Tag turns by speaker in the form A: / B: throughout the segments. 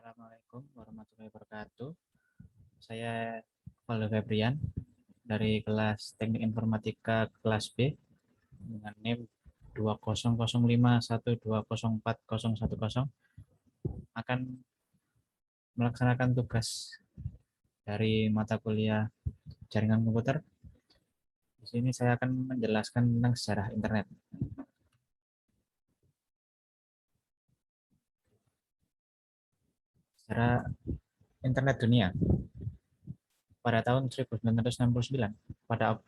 A: Assalamualaikum warahmatullahi wabarakatuh. Saya Valdo Febrian dari kelas Teknik Informatika kelas B dengan NIM 20051204010 akan melaksanakan tugas dari mata kuliah jaringan komputer. Di sini saya akan menjelaskan tentang sejarah internet. Sejarah internet dunia. Pada tahun 1969, pada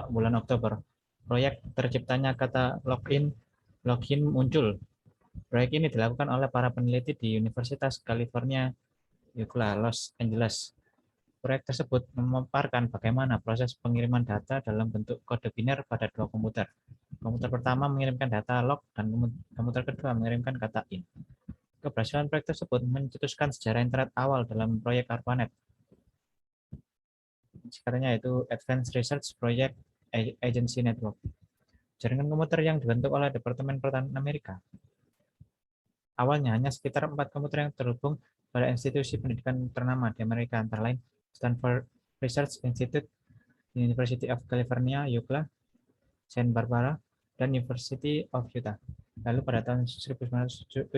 A: bulan Oktober, proyek terciptanya kata login muncul. Proyek ini dilakukan oleh para peneliti di Universitas California, UCLA, Los Angeles. Proyek tersebut memaparkan bagaimana proses pengiriman data dalam bentuk kode biner pada dua komputer. Komputer pertama mengirimkan data log dan komputer kedua mengirimkan kata in. Keberhasilan proyek tersebut mencetuskan sejarah internet awal dalam proyek ARPANET. Sekarangnya yaitu Advanced Research Project Agency Network. Jaringan komputer yang dibentuk oleh Departemen Pertahanan Amerika. Awalnya hanya sekitar 4 komputer yang terhubung pada institusi pendidikan ternama di Amerika, antara lain Stanford Research Institute, University of California, UCLA, Santa Barbara, dan University of Utah. Lalu pada tahun 1970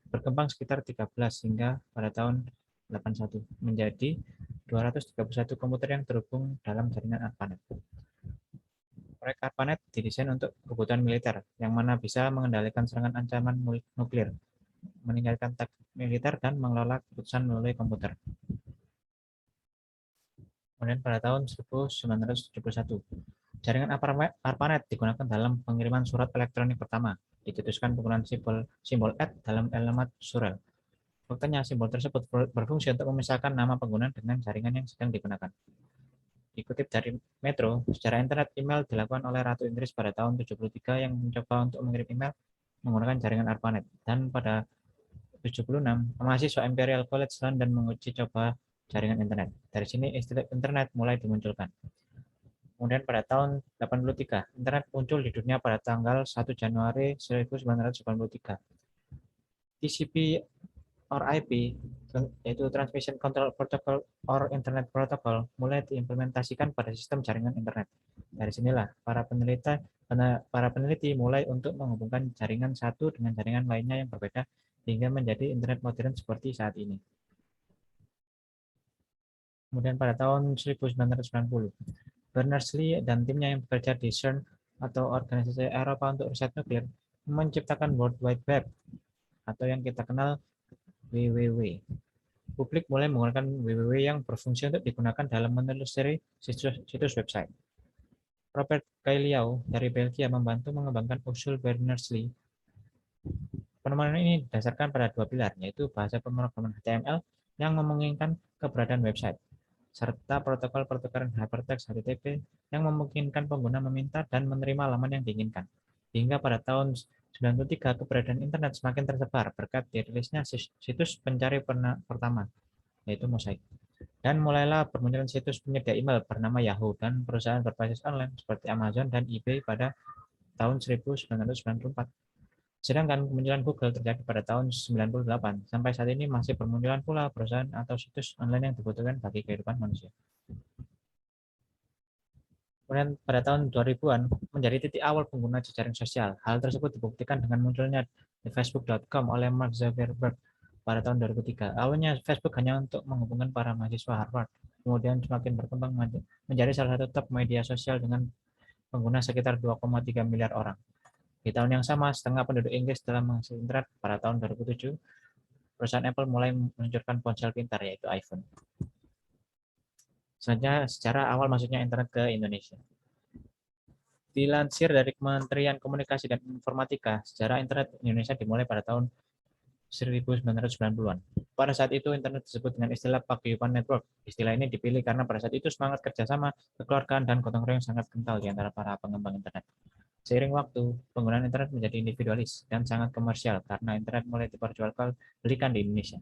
A: berkembang sekitar 13 hingga pada tahun 81 menjadi 231 komputer yang terhubung dalam jaringan ARPANET. Proyek ARPANET didesain untuk kebutuhan militer, yang mana bisa mengendalikan serangan ancaman nuklir, meningkatkan taktik militer, dan mengelola keputusan melalui komputer. Kemudian pada tahun 1971, jaringan ARPANET digunakan dalam pengiriman surat elektronik pertama. Dicetuskan penggunaan simbol @ dalam alamat surel. Faktanya, simbol tersebut berfungsi untuk memisahkan nama pengguna dengan jaringan yang sedang digunakan. Dikutip dari Metro, sejarah internet email dilakukan oleh Ratu Inggris pada tahun 73 yang mencoba untuk mengirim email menggunakan jaringan ARPANET. Dan pada 76, mahasiswa Imperial College London menguji coba jaringan internet. Dari sini istilah internet mulai dimunculkan. Kemudian pada tahun 83, internet muncul di dunia pada tanggal 1 Januari 1983. TCP or IP, yaitu Transmission Control Protocol or Internet Protocol, mulai diimplementasikan pada sistem jaringan internet. Dari sinilah para peneliti mulai untuk menghubungkan jaringan satu dengan jaringan lainnya yang berbeda hingga menjadi internet modern seperti saat ini. Kemudian pada tahun 1990, Berners-Lee dan timnya yang bekerja di CERN atau Organisasi Eropa untuk Riset Nuklir menciptakan World Wide Web atau yang kita kenal WWW. Publik mulai menggunakan WWW yang berfungsi untuk digunakan dalam menelusuri situs website. Robert Cailliau dari Belgia membantu mengembangkan usul Berners-Lee. Penemuan ini didasarkan pada dua pilar, yaitu bahasa pemrograman HTML yang memungkinkan keberadaan website, serta protokol pertukaran hypertext HTTP yang memungkinkan pengguna meminta dan menerima laman yang diinginkan. Hingga pada tahun 1993, keberadaan internet semakin tersebar berkat dirilisnya situs pencari pertama, yaitu Mosaic. Dan mulailah bermunculan situs penyedia email bernama Yahoo dan perusahaan berbasis online seperti Amazon dan eBay pada tahun 1994. Sedangkan kemunculan Google terjadi pada tahun 98. Sampai saat ini masih bermunculan pula perusahaan atau situs online yang dibutuhkan bagi kehidupan manusia. Kemudian pada tahun 2000-an menjadi titik awal pengguna jejaring sosial. Hal tersebut dibuktikan dengan munculnya di Facebook.com oleh Mark Zuckerberg pada tahun 2003. Awalnya Facebook hanya untuk menghubungkan para mahasiswa Harvard. Kemudian semakin berkembang menjadi salah satu top media sosial dengan pengguna sekitar 2,3 miliar orang. Di tahun yang sama, setengah penduduk Inggris telah mengakses internet. Pada tahun 2007, perusahaan Apple mulai meluncurkan ponsel pintar, yaitu iPhone. Selanjutnya, secara awal masuknya internet ke Indonesia. Dilansir dari Kementerian Komunikasi dan Informatika, sejarah internet Indonesia dimulai pada tahun 1990-an. Pada saat itu, internet disebut dengan istilah Paguyuban Network. Istilah ini dipilih karena pada saat itu semangat kerjasama, kekeluargaan, dan gotong royong sangat kental di antara para pengembang internet. Seiring waktu, penggunaan internet menjadi individualis dan sangat komersial karena internet mulai diperjualbelikan di Indonesia.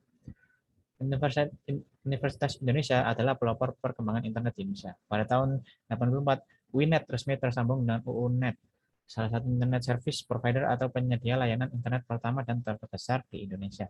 A: Universitas Indonesia adalah pelopor perkembangan internet di Indonesia. Pada tahun 1984, WINET resmi tersambung dengan UUNET, salah satu internet service provider atau penyedia layanan internet pertama dan terbesar di Indonesia.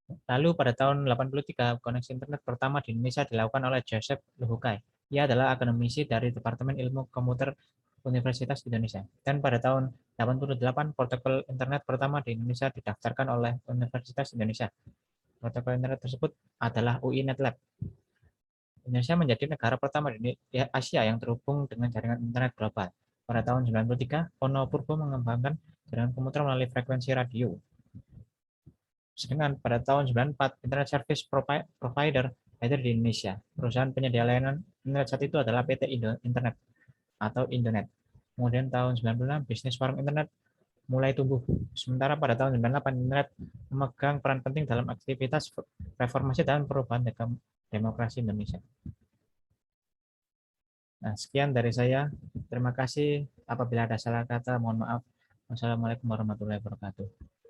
A: Lalu pada tahun 83, koneksi internet pertama di Indonesia dilakukan oleh Joseph Luhukai. Ia adalah akademisi dari Departemen Ilmu Komputer Universitas Indonesia. Dan pada tahun 88, protokol internet pertama di Indonesia didaftarkan oleh Universitas Indonesia. Protokol internet tersebut adalah UI NetLab. Indonesia menjadi negara pertama di Asia yang terhubung dengan jaringan internet global. Pada tahun 93, Ono Purbo mengembangkan jaringan komputer melalui frekuensi radio. Sedangkan pada tahun 94, Internet Service Provider hadir di Indonesia. Perusahaan penyedia layanan internet saat itu adalah PT Indo Internet atau Indonet. Kemudian tahun 96, bisnis warung internet mulai tumbuh. Sementara pada tahun 98, internet memegang peran penting dalam aktivitas reformasi dan perubahan demokrasi Indonesia. Nah, sekian dari saya. Terima kasih. Apabila ada salah kata, mohon maaf. Wassalamualaikum warahmatullahi wabarakatuh.